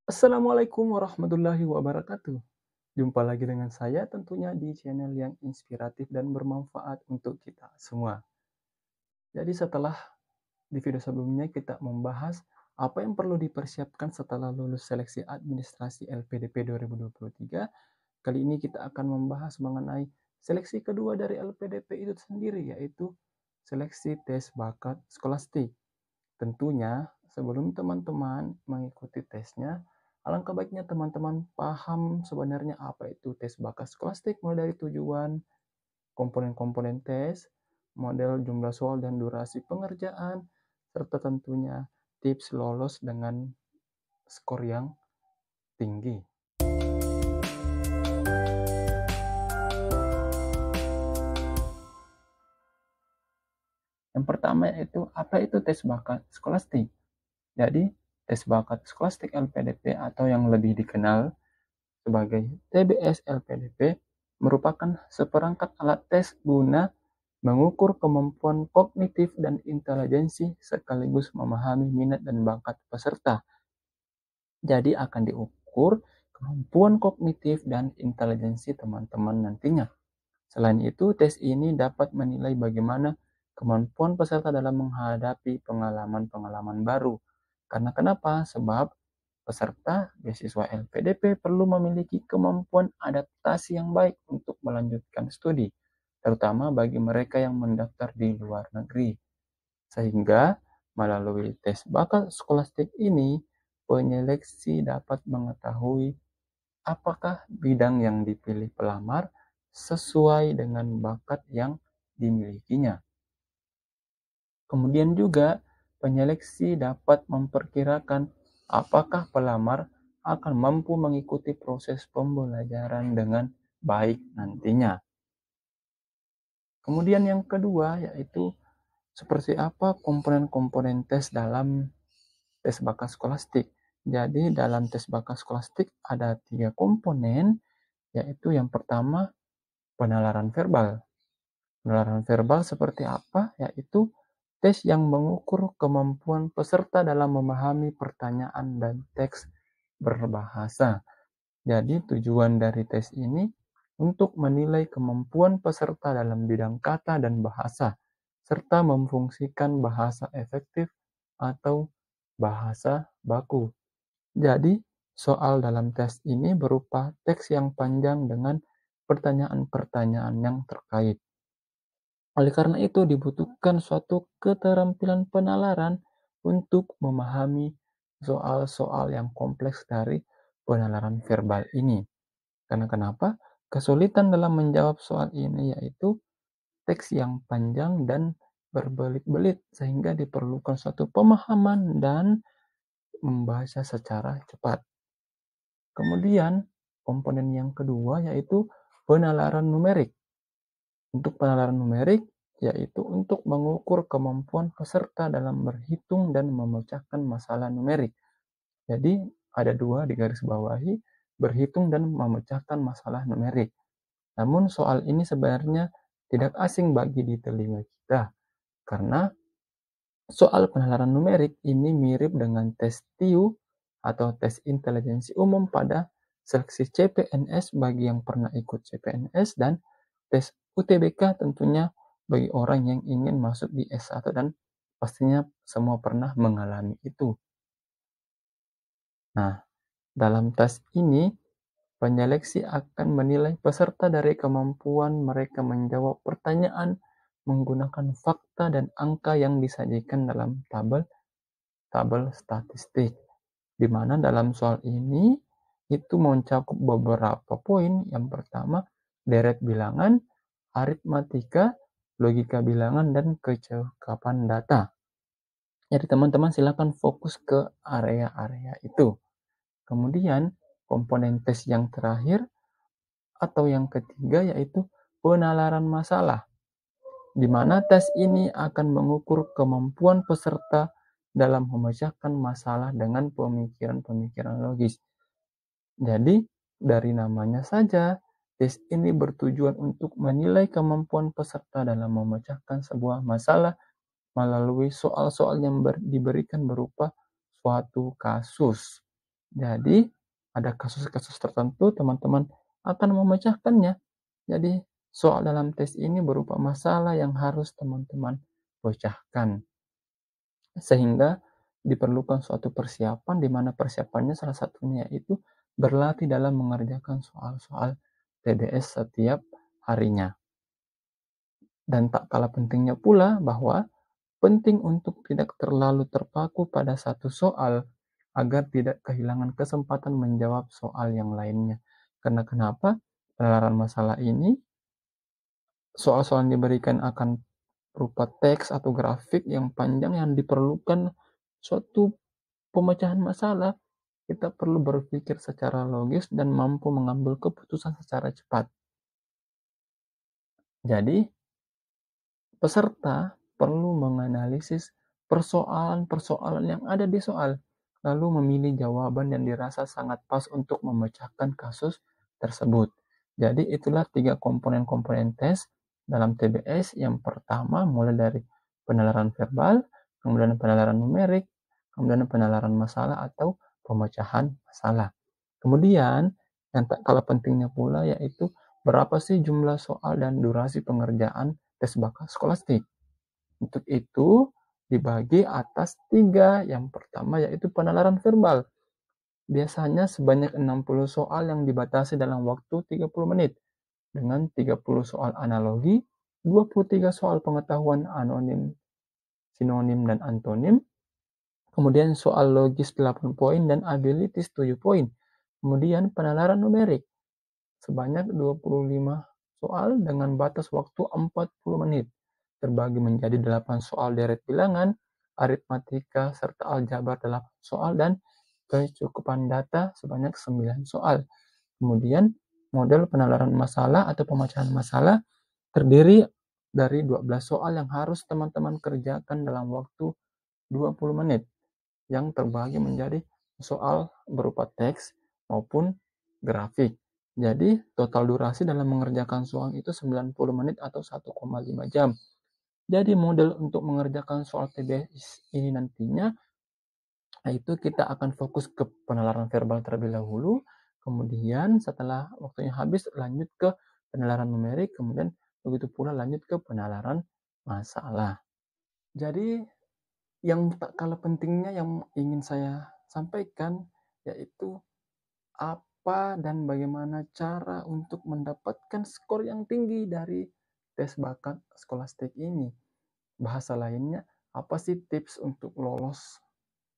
Assalamualaikum warahmatullahi wabarakatuh. Jumpa lagi dengan saya tentunya di channel yang inspiratif dan bermanfaat untuk kita semua. Jadi setelah di video sebelumnya kita membahas apa yang perlu dipersiapkan setelah lulus seleksi administrasi LPDP 2023, kali ini kita akan membahas mengenai seleksi kedua dari LPDP itu sendiri, yaitu seleksi tes bakat skolastik. Tentunya, sebelum teman-teman mengikuti tesnya, alangkah baiknya teman-teman paham sebenarnya apa itu tes bakat skolastik, mulai dari tujuan, komponen-komponen tes, model jumlah soal dan durasi pengerjaan, serta tentunya tips lolos dengan skor yang tinggi. Yang pertama yaitu, apa itu tes bakat skolastik? Jadi, tes bakat skolastik LPDP atau yang lebih dikenal sebagai TBS LPDP merupakan seperangkat alat tes guna mengukur kemampuan kognitif dan intelijensi sekaligus memahami minat dan bakat peserta. Jadi akan diukur kemampuan kognitif dan intelijensi teman-teman nantinya. Selain itu, tes ini dapat menilai bagaimana kemampuan peserta dalam menghadapi pengalaman-pengalaman baru. Karena kenapa? Sebab peserta beasiswa LPDP perlu memiliki kemampuan adaptasi yang baik untuk melanjutkan studi, terutama bagi mereka yang mendaftar di luar negeri. Sehingga melalui tes bakat skolastik ini, penyeleksi dapat mengetahui apakah bidang yang dipilih pelamar sesuai dengan bakat yang dimilikinya. Kemudian juga, penyeleksi dapat memperkirakan apakah pelamar akan mampu mengikuti proses pembelajaran dengan baik nantinya. Kemudian yang kedua yaitu seperti apa komponen-komponen tes dalam tes bakat skolastik. Jadi dalam tes bakat skolastik ada 3 komponen, yaitu yang pertama penalaran verbal. Penalaran verbal seperti apa? Yaitu tes yang mengukur kemampuan peserta dalam memahami pertanyaan dan teks berbahasa. Jadi tujuan dari tes ini untuk menilai kemampuan peserta dalam bidang kata dan bahasa, serta memfungsikan bahasa efektif atau bahasa baku. Jadi, soal dalam tes ini berupa teks yang panjang dengan pertanyaan-pertanyaan yang terkait. Oleh karena itu, dibutuhkan suatu keterampilan penalaran untuk memahami soal-soal yang kompleks dari penalaran verbal ini. Karena kenapa? Kesulitan dalam menjawab soal ini yaitu teks yang panjang dan berbelit-belit, sehingga diperlukan suatu pemahaman dan membaca secara cepat. Kemudian, komponen yang kedua yaitu penalaran numerik. Untuk penalaran numerik, yaitu untuk mengukur kemampuan peserta dalam berhitung dan memecahkan masalah numerik. Jadi, ada dua di garis bawahi, berhitung dan memecahkan masalah numerik. Namun soal ini sebenarnya tidak asing bagi di telinga kita, karena soal penalaran numerik ini mirip dengan tes TIU atau tes intelijensi umum pada seleksi CPNS bagi yang pernah ikut CPNS, dan tes UTBK tentunya bagi orang yang ingin masuk di S1, dan pastinya semua pernah mengalami itu. Nah, dalam tes ini, penyeleksi akan menilai peserta dari kemampuan mereka menjawab pertanyaan menggunakan fakta dan angka yang disajikan dalam tabel statistik. Di mana dalam soal ini itu mencakup beberapa poin. Yang pertama, deret bilangan, aritmatika, logika bilangan, dan kecakapan data. Jadi teman-teman silakan fokus ke area-area itu. Kemudian komponen tes yang terakhir atau yang ketiga yaitu penalaran masalah, di mana tes ini akan mengukur kemampuan peserta dalam memecahkan masalah dengan pemikiran-pemikiran logis. Jadi, dari namanya saja, tes ini bertujuan untuk menilai kemampuan peserta dalam memecahkan sebuah masalah melalui soal-soal yang diberikan berupa suatu kasus. Jadi, ada kasus-kasus tertentu teman-teman akan memecahkannya. Jadi, soal dalam tes ini berupa masalah yang harus teman-teman pecahkan. Sehingga diperlukan suatu persiapan di mana persiapannya salah satunya yaitu berlatih dalam mengerjakan soal-soal TDS setiap harinya. Dan tak kalah pentingnya pula bahwa penting untuk tidak terlalu terpaku pada satu soal agar tidak kehilangan kesempatan menjawab soal yang lainnya. Karena kenapa? Penalaran masalah ini, soal-soal yang diberikan akan berupa teks atau grafik yang panjang yang diperlukan suatu pemecahan masalah. Kita perlu berpikir secara logis dan mampu mengambil keputusan secara cepat. Jadi, peserta perlu menganalisis persoalan-persoalan yang ada di soal, lalu memilih jawaban yang dirasa sangat pas untuk memecahkan kasus tersebut. Jadi itulah 3 komponen-komponen tes dalam TBS. Yang pertama mulai dari penalaran verbal, kemudian penalaran numerik, kemudian penalaran masalah atau pemecahan masalah. Kemudian yang tak kalah pentingnya pula yaitu berapa sih jumlah soal dan durasi pengerjaan tes bakat skolastik. Untuk itu dibagi atas 3. Yang pertama yaitu penalaran verbal. Biasanya sebanyak 60 soal yang dibatasi dalam waktu 30 menit dengan 30 soal analogi, 23 soal pengetahuan anonim, sinonim dan antonim, kemudian soal logis 8 poin dan abilities 7 poin. Kemudian penalaran numerik sebanyak 25 soal dengan batas waktu 40 menit, terbagi menjadi 8 soal deret bilangan, aritmatika, serta aljabar 8 soal, dan kecukupan data sebanyak 9 soal. Kemudian, model penalaran masalah atau pemecahan masalah terdiri dari 12 soal yang harus teman-teman kerjakan dalam waktu 20 menit, yang terbagi menjadi soal berupa teks maupun grafik. Jadi, total durasi dalam mengerjakan soal itu 90 menit atau 1,5 jam. Jadi, model untuk mengerjakan soal TBS ini nantinya, itu kita akan fokus ke penalaran verbal terlebih dahulu, kemudian setelah waktunya habis lanjut ke penalaran numerik, kemudian begitu pula lanjut ke penalaran masalah. Jadi, yang tak kalah pentingnya yang ingin saya sampaikan yaitu apa dan bagaimana cara untuk mendapatkan skor yang tinggi dari tes bakat skolastik ini. Bahasa lainnya, apa sih tips untuk lolos?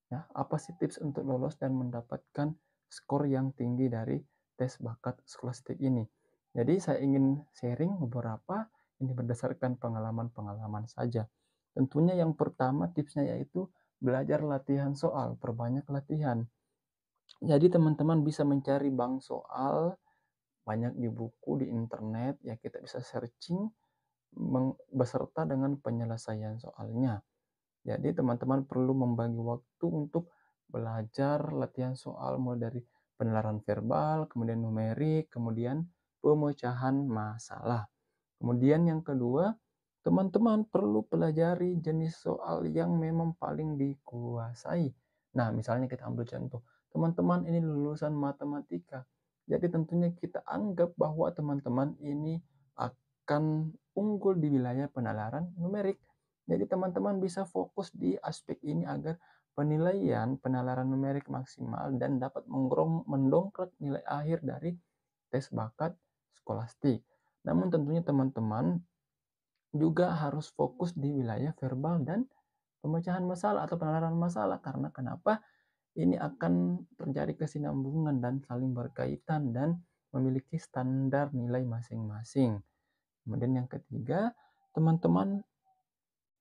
Ya, apa sih tips untuk lolos dan mendapatkan skor yang tinggi dari tes bakat skolastik ini? Jadi saya ingin sharing beberapa ini berdasarkan pengalaman-pengalaman saja. Tentunya yang pertama tipsnya yaitu belajar latihan soal, perbanyak latihan. Jadi teman-teman bisa mencari bank soal banyak di buku, di internet, ya kita bisa searching beserta dengan penyelesaian soalnya. Jadi teman-teman perlu membagi waktu untuk belajar latihan soal mulai dari penalaran verbal, kemudian numerik, kemudian pemecahan masalah. Kemudian yang kedua, teman-teman perlu pelajari jenis soal yang memang paling dikuasai. Nah, misalnya kita ambil contoh, teman-teman ini lulusan matematika. Jadi tentunya kita anggap bahwa teman-teman ini akan unggul di wilayah penalaran numerik. Jadi teman-teman bisa fokus di aspek ini agar penilaian penalaran numerik maksimal dan dapat mendongkrak nilai akhir dari tes bakat skolastik. Namun tentunya teman-teman juga harus fokus di wilayah verbal dan pemecahan masalah atau penalaran masalah. Karena kenapa? Ini akan terjadi kesinambungan dan saling berkaitan dan memiliki standar nilai masing-masing. Kemudian yang ketiga, teman-teman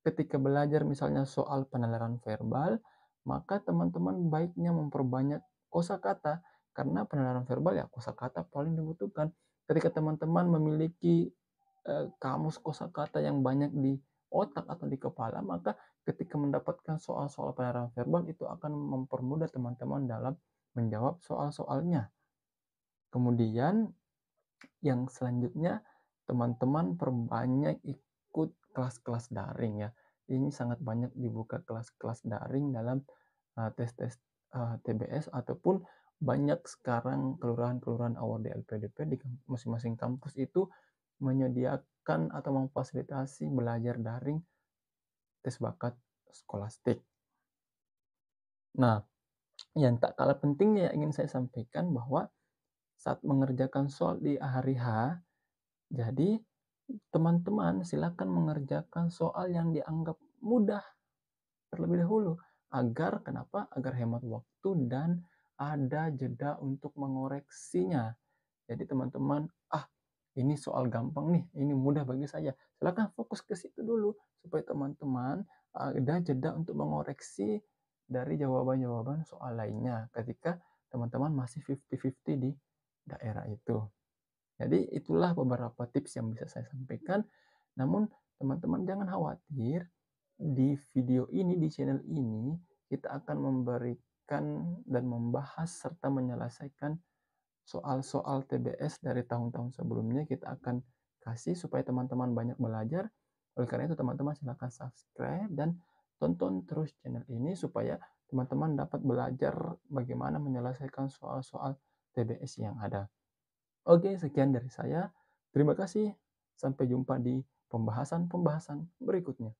ketika belajar misalnya soal penalaran verbal, maka teman-teman baiknya memperbanyak kosakata karena penalaran verbal ya kosakata paling dibutuhkan. Ketika teman-teman memiliki kamus kosakata yang banyak di otak atau di kepala, maka ketika mendapatkan soal-soal penalaran verbal itu akan mempermudah teman-teman dalam menjawab soal-soalnya. Kemudian yang selanjutnya, teman-teman perbanyak ikut kelas-kelas daring ya. Ini sangat banyak dibuka kelas-kelas daring dalam tes-tes TBS ataupun banyak sekarang kelurahan-kelurahan awal di LPDP di masing-masing kampus itu menyediakan atau memfasilitasi belajar daring tes bakat skolastik. Nah, yang tak kalah pentingnya yang ingin saya sampaikan bahwa saat mengerjakan soal di hari H, jadi teman-teman silakan mengerjakan soal yang dianggap mudah terlebih dahulu. Agar kenapa? Agar hemat waktu dan ada jeda untuk mengoreksinya. Jadi teman-teman, ini soal gampang nih, ini mudah bagi saya. Silakan fokus ke situ dulu supaya teman-teman ada jeda untuk mengoreksi dari jawaban-jawaban soal lainnya ketika teman-teman masih 50-50 di daerah itu. Jadi itulah beberapa tips yang bisa saya sampaikan. Namun teman-teman jangan khawatir, di video ini, di channel ini, kita akan memberikan dan membahas serta menyelesaikan soal-soal TBS dari tahun-tahun sebelumnya. Kita akan kasih supaya teman-teman banyak belajar. Oleh karena itu teman-teman silahkan subscribe dan tonton terus channel ini supaya teman-teman dapat belajar bagaimana menyelesaikan soal-soal TBS yang ada. Oke, sekian dari saya. Terima kasih. Sampai jumpa di pembahasan-pembahasan berikutnya.